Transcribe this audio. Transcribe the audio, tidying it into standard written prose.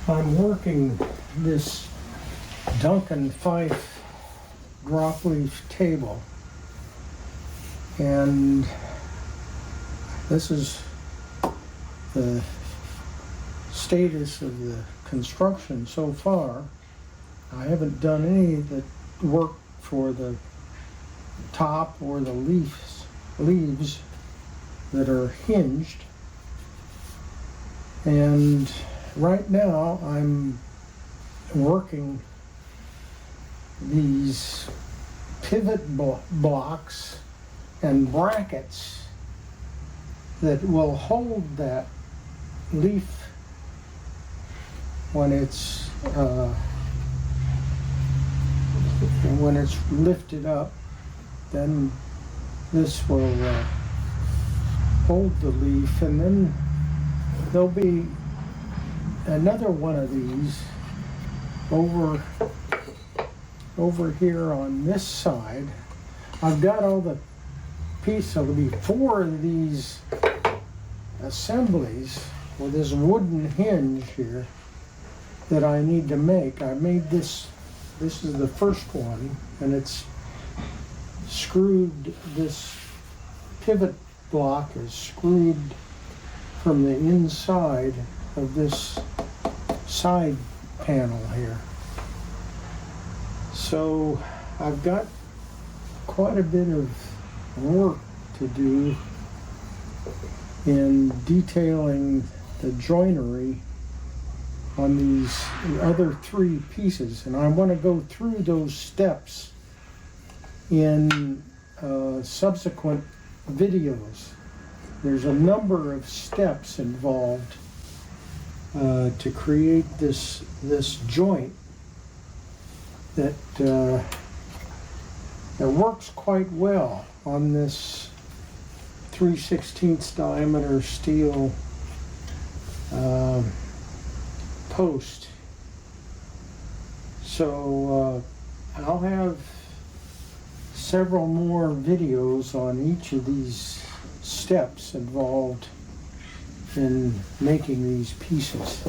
I'm working this Duncan Phyfe drop leaf table, and this is the status of the construction so far. I haven't done any of the work for the top or the leaves that are hinged, and right now I'm working these pivot blocks and brackets that will hold that leaf when it's lifted up. Then this will hold the leaf, and then there'll be another one of these over here on this side. I've got all the pieces. There'll be 4 of these assemblies with this wooden hinge here that I need to make. I made this. This is the first one, and it's screwed. This pivot block is screwed from the inside of this side panel here. So I've got quite a bit of work to do in detailing the joinery on these other 3 pieces, and I want to go through those steps in subsequent videos. There's a number of steps involved to create this joint that works quite well on this 3/16 diameter steel post. So I'll have several more videos on each of these steps involved in making these pieces.